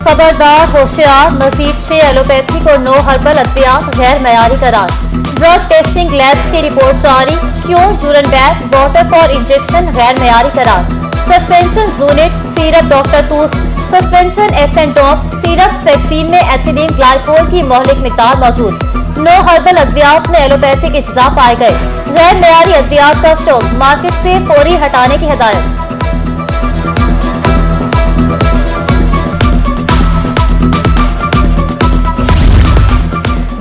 खबरदार होशियार, मजीद 6 एलोपैथिक और 9 हर्बल अद्वियात गैर मयारी करार। ड्रग टेस्टिंग लैब्स की रिपोर्ट जारी। Cure urine bag, water for injection गैर मयारी करार। सस्पेंशन यूनिट, सीरप डॉक्टर तूस, सस्पेंशन एसेंडोम, सीरप वैक्सीन में एथिलीन ग्लाइकोल की मौलिक मिकदार मौजूद। 9 हर्बल अद्वियात में एलोपैथिक इज्जा पाए गए। गैर मयारी अद्वियात का स्टॉक मार्केट से फौरी हटाने की हिदायत।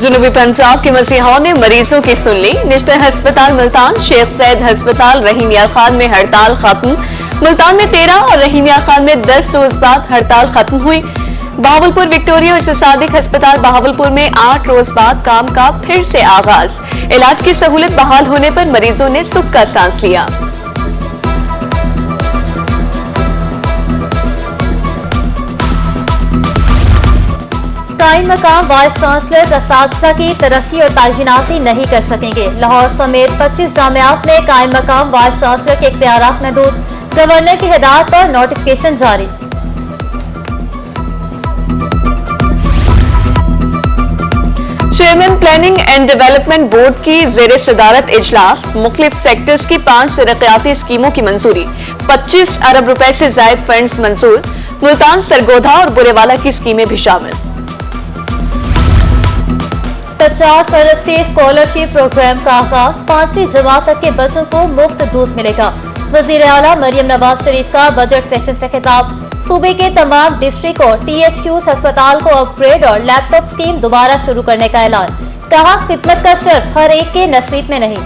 जनूबी पंजाब के मसीहाओं ने मरीजों की सुन ली। नेशनल अस्पताल मुल्तान, शेख सैयद अस्पताल रहीम यार खान में हड़ताल खत्म। मुल्तान में 13 और रहीम यार खान में 10 रोज बाद हड़ताल खत्म हुई। बहावलपुर विक्टोरिया और सादिक अस्पताल बहावलपुर में 8 रोज बाद काम का फिर से आगाज। इलाज की सहूलत बहाल होने पर मरीजों ने सुख का सांस लिया। कायम मकाम वाइस चांसलर असातिज़ा की तरक्की और तैनाती नहीं कर सकेंगे। लाहौर समेत 25 जामियात में कायम मकाम वाइस चांसलर के इख्तियारात महदूद। गवर्नर की हिदायत पर नोटिफिकेशन जारी। Chairman planning and development board की ज़ेरे सदारत इजलास। मुख्तलिफ सेक्टर्स की 5 तरक्याती स्कीमों की मंजूरी। 25 अरब रुपए से जायद फंड्स मंजूर। मुल्तान, सरगोधा और बुरेवाला की स्कीमें भी शामिल। 50 अरब से स्कॉलरशिप प्रोग्राम का आगाज। 5वीं जमात तक के बच्चों को मुफ्त दूध मिलेगा। वजीर आला मरियम नवाज शरीफ का बजट सेशन से खिताब। सूबे के तमाम डिस्ट्रिक्ट और THQs अस्पताल को अपग्रेड और लैपटॉप स्कीम दोबारा शुरू करने का ऐलान। कहा, खिदमत का शर्फ हर एक के नसीब में नहीं।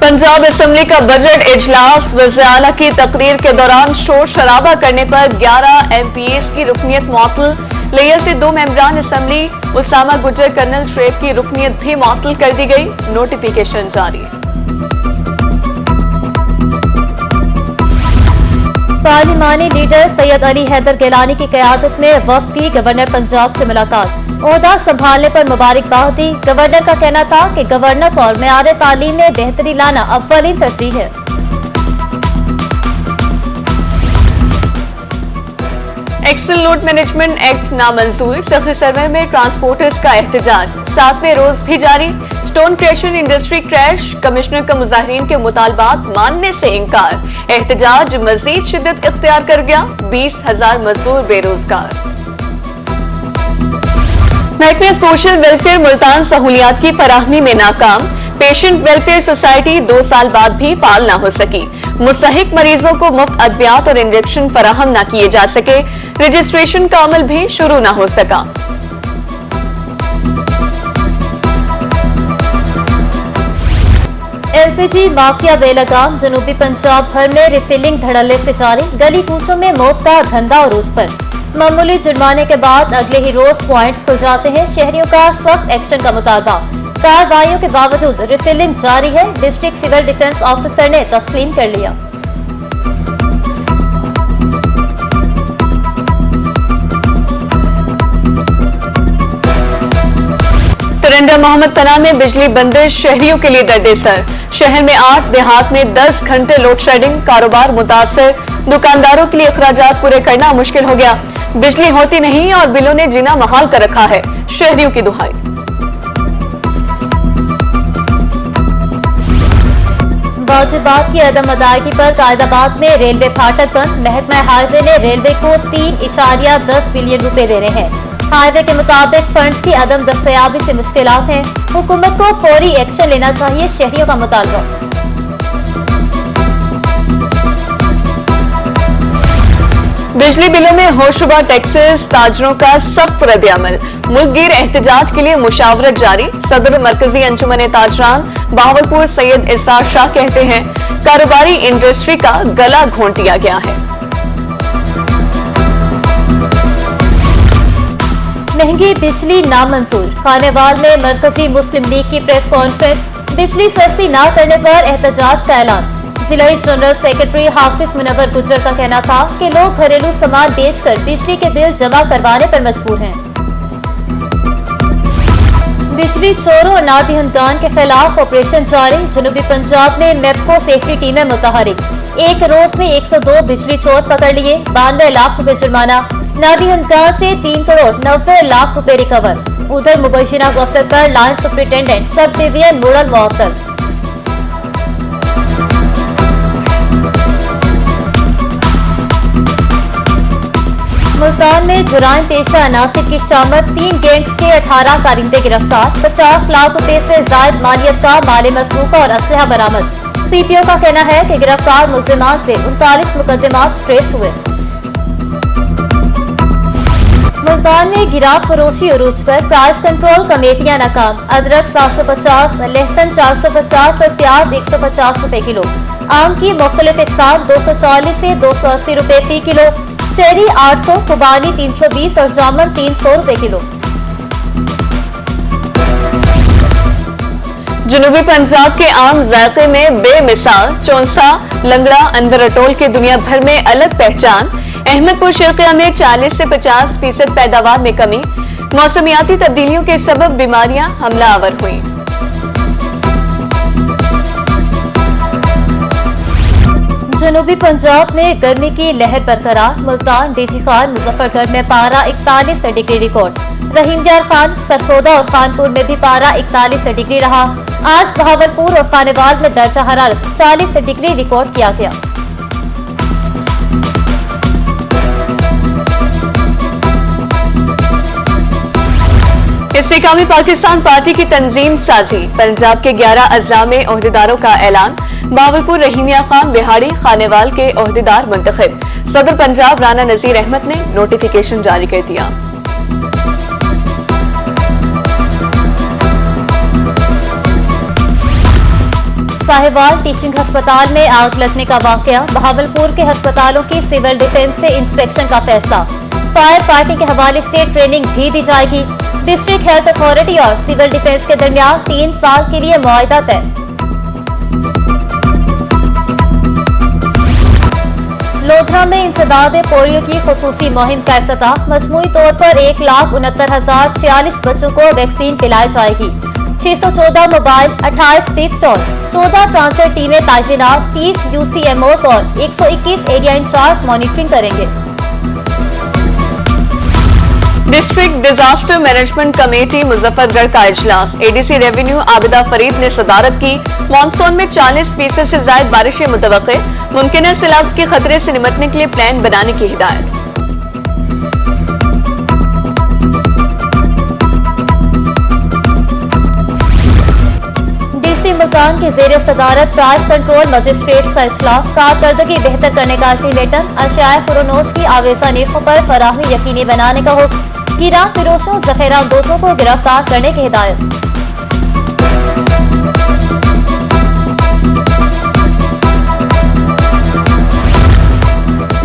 पंजाब असेंबली का बजट इजलास। वज़ीर आला की तकरीर के दौरान शोर शराबा करने पर 11 MPs की रुकनीत मुअत्तल। लेयर से 2 मेंबरान असेंबली उसामा गुजर कर्नल श्रेब की रुकनीत भी मुअत्तल कर दी गई। नोटिफिकेशन जारी। पार्लिमानी लीडर सैयद अली हैदर गिलानी की क़यादत में वफ्द की गवर्नर पंजाब से मुलाकात। ओहदा संभालने पर मुबारकबाद दी। गवर्नर का कहना था कि गवर्नेंस और मेयार तालीम में बेहतरी लाना अव्वलीन तरजीह है। एक्सेल लोड मैनेजमेंट एक्ट नामंजूर। सख्त सर्वे में ट्रांसपोर्टर्स का एहतजाज। 7वें रोज भी जारी। Stone crusher industry crash. Commissioner का मुजाहिरीन के मुतालबात मानने से इनकार। एहतजाज मजीद शिद्दत इख्तियार कर गया। 20,000 मजदूर बेरोजगार। महकमे सोशल वेलफेयर मुल्तान सहूलियात की फराहमी में नाकाम। पेशेंट वेलफेयर सोसाइटी 2 साल बाद भी फाल न हो सकी। मुस्तहिक मरीजों को मुफ्त अद्वियात और इंजेक्शन फराहम न किए जा सके। रजिस्ट्रेशन का अमल भी शुरू न हो सका। LPG माफिया बेलगाम। जनूबी पंजाब भर में रिफिलिंग धड़ल्ले से जारी। गली कूचों में मौत का धंधा उरूज पर। मामूली जुर्माने के बाद अगले ही रोज पॉइंट्स खुल जाते हैं। शहरियों का सख्त एक्शन का मुतालबा। कार्रवाइयों के बावजूद रिफिलिंग जारी है। डिस्ट्रिक्ट सिविल डिफेंस ऑफिसर ने तस्लीम कर लिया। टरंडा मोहम्मद तना में बिजली बंदिश शहरियों के लिए दर्द-ए-सर। शहर में 8, देहात में 10 घंटे लोड शेडिंग। कारोबार मुतासर। दुकानदारों के लिए अखराजात पूरे करना मुश्किल हो गया। बिजली होती नहीं और बिलों ने जीना महाल कर रखा है। शहरियों की दुहाई। वाजिबात की अदम अदायगी पर कायदाबाद में रेलवे फाटक बंद। महकमा हाईवे ने रेलवे को 3.10 बिलियन रुपए देने हैं। हाईवे के मुताबिक फंड्स की अदम दस्तयाबी से मुश्किलात हैं। हुकूमत को फौरी एक्शन लेना चाहिए, शहरियों का मुतालबा। बिजली बिलों में होशरुबा टैक्सेस। ताजरों का सख्त रद्द-ए-अमल। मुल्क गिर एहतजाज के लिए मुशावरत जारी। सदर मरकजी अंजुमन ताजरान बहावलपुर सैयद इसार शाह कहते हैं, कारोबारी इंडस्ट्री का गला घोंट दिया गया है। महंगी बिजली नामंजूर। खानेवाल में मरकजी मुस्लिम लीग की प्रेस कॉन्फ्रेंस। बिजली सस्ती न करने पर एहतजाज का ऐलान। जिलाई जनरल सेक्रेटरी हाफिज मुनव्वर गुजर का कहना था कि लोग घरेलू सामान बेचकर बिजली के बिल जमा करवाने पर मजबूर हैं। बिजली चोरों और नादी हमदान के खिलाफ ऑपरेशन जारी। जनूबी पंजाब में मेपको सेफ्टी टीमें मुतहरिक। एक रोज में 102 बिजली चोर पकड़ लिए। 92 लाख रुपए जुर्माना। नादी हमदान से 3 करोड़ 90 लाख रुपए रिकवर। उधर मुबैशिना गफलत पर लाइन सुपरिटेंडेंट सब डिवीजन मोड़ल मुअत्तल। मुल्तान में जुराइम पेशा अनासिर की शामत। 3 गैंग्स के 18 कारिंदे गिरफ्तार। 50 लाख रुपए से जायद मालियत का माल मसरूका और असलहा बरामद। सीपीओ का कहना है कि गिरफ्तार मुल्जिमात से 39 मुकदमात ट्रेस हुए। मुल्तान में गिराव फरोशी उरूज पर प्राइस कंट्रोल कमेटियां नाकाम। अदरक 750, लहसुन 450 और प्याज 150 रुपए किलो। आम की मुख्तलिफ इकसाम 240 से 280 रुपए फी किलो। चेरी 800, खुबानी 320 और जामुन 300 रुपए किलो। जनूबी पंजाब के आम जायके में बेमिसाल चौंसा लंगड़ा अंदरटोल की दुनिया भर में अलग पहचान। अहमदपुर शर्किया में 40 से 50% पैदावार में कमी। मौसमियाती तब्दीलियों के सबब बीमारियां हमलावर हुई। जनूबी पंजाब में गर्मी की लहर बरकरार। मुल्तान, डीजी खान, मुजफ्फरगढ़ में पारा 41 डिग्री रिकॉर्ड। रहीम यार खान, सरसोदा और खानपुर में भी पारा 41 डिग्री रहा। आज बहावलपुर और खानेवाल में दर्जा हरारत 40 डिग्री रिकॉर्ड किया गया। इस्तेकामी पाकिस्तान पार्टी की तंजीम साजी। पंजाब के 11 अजला में ओहदेदारों का ऐलान। बहावलपुर रहीमिया खान, बिहाड़ी, खानेवाल के ओहदेदार मुंतखब। सदर पंजाब राना नजीर अहमद ने नोटिफिकेशन जारी कर दिया। साहिवाल टीचिंग अस्पताल में आग लगने का वाकया। बहावलपुर के अस्पतालों की सिविल डिफेंस से इंस्पेक्शन का फैसला। फायर फाइटिंग के हवाले से ट्रेनिंग भी दी जाएगी। डिस्ट्रिक्ट हेल्थ अथॉरिटी और सिविल डिफेंस के दरमियान 3 साल के लिए मुआहदा तय। लोधरा में इंसदाद पोलियो की खुसूसी मुहिम का इफ्तिताह। मजमूई तौर पर 1,69,046 बच्चों को वैक्सीन पिलाई जाएगी। 614 मोबाइल, 28 टिप स्टॉल, 14 ट्रांसफर टीमें तैनात। 30 यूसीएमओ और 121 एरिया इंचार्ज मॉनिटरिंग करेंगे। District disaster management committee Muzaffargarh का इजलास। एडीसी रेवेन्यू आबिदा फरीद ने सदारत की। मानसून में 40% से ज्यादा बारिशें मुतवक्के। मुमकिन सैलाब के खतरे से निपटने के लिए प्लान बनाने की हिदायत। डीसी मुल्तान की जेर सदारत प्राइस कंट्रोल मजिस्ट्रेट का इजलास। कारकर्दगी बेहतर करने का अल्टीमेटम। अशियाए फरोनोश की आवेजा नेफों पर फराहमी यकीनी बनाने का हुक्म। हीरा फिरोशों जखेरा दोषों को गिरफ्तार करने की हिदायत।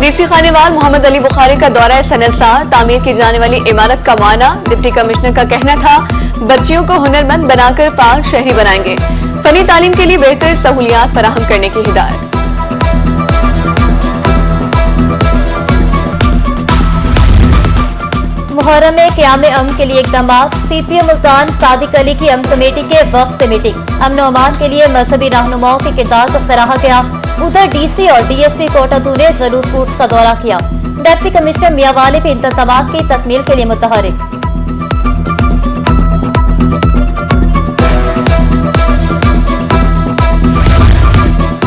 डीसी खानेवाल मोहम्मद अली बुखारी का दौरा सनतसार। तामीर की जाने वाली इमारत का माना। डिप्टी कमिश्नर का कहना था बच्चियों को हुनरमंद बनाकर पाक शहरी बनाएंगे। फनी तालीम के लिए बेहतर सहूलियात फराहम करने की हिदायत। मुहर्रम में क़याम अमन के लिए इक़दामात। सीपीएम मुल्तान सादिक अली की अमन कमेटी के वक्त से मीटिंग। अमन अमान के लिए मजहबी रहनुमाओं के किरदार को सराहा गया। उधर डीसी और डीएसपी कोटातू ने जलूस रूट का दौरा किया। डिप्टी कमिश्नर मियावाली भी इंतजामात की तकमील के लिए मुतहरिक।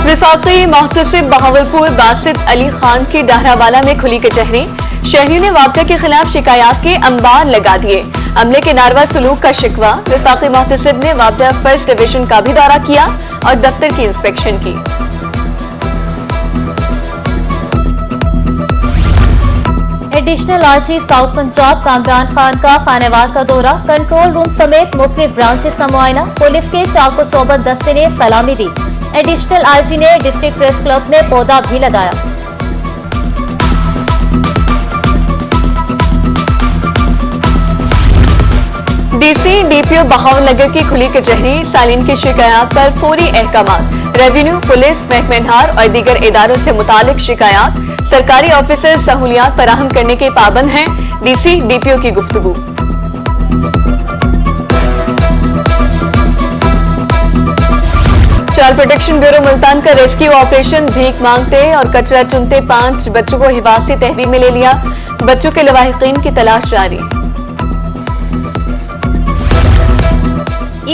विफाकी मोहतसिब बहावलपुर बासित अली खान की डहरावाला में खुली कचहरी। शहरियों ने वापडा के खिलाफ शिकायत के अंबार लगा दिए। अमले के नारवा सलूक का शिकवा। विफाकी मोहतसिब ने वापडा फर्स्ट डिवीजन का भी दौरा किया और दफ्तर की इंस्पेक्शन की। Additional IG south Punjab Kamran Khan का खानेवाल का दौरा। कंट्रोल रूम समेत मुख्तलिफ ब्रांचेस का मुआयना। पुलिस के चाको चौबंद दस्ते ने सलामी दी। एडिशनल आईजी ने डिस्ट्रिक्ट प्रेस क्लब में पौधा भी लगाया। डीसी डीपीओ बहावलनगर की खुली कचहरी। सालीन की शिकायत पर फौरी अहकाम। रेवेन्यू, पुलिस, महकमेहार और दीगर इदारों से मुतालिक शिकायत। सरकारी ऑफिसर सहूलियात फराहम करने के पाबंद हैं। डीसी डीपीओ की गुफ्तगू। चाइल्ड प्रोटेक्शन ब्यूरो मुल्तान का रेस्क्यू ऑपरेशन भीख मांगते और कचरा चुनते 5 बच्चों को हिफाजती तहरीर में ले लिया। बच्चों के लवाहिकीन की तलाश जारी।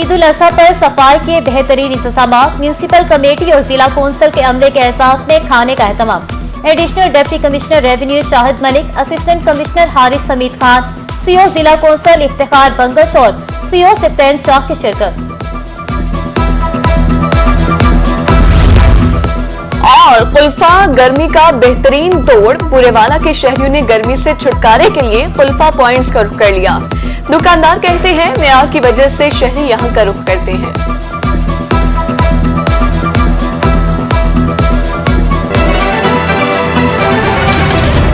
ईद उल अजहा पर सफाई के बेहतरीन इंतजाम, म्यूनिसिपल कमेटी और जिला कौंसिल के अमले के एहसास में खाने का एहतमाम। Additional deputy commissioner revenue Shahid Malik, assistant commissioner Haris Hameed Khan, CO जिला कौंसिल इफ्तिखार बंगश और सीओ सप्तैन शाह की शिरकत। और कुल्फा गर्मी का बेहतरीन तोड़, पुरेवाला के शहरियों ने गर्मी से छुटकारे के लिए कुल्फा पॉइंट्स का रुख कर लिया। दुकानदार कहते हैं मेयार की वजह से शहरी यहां का रुख करते हैं।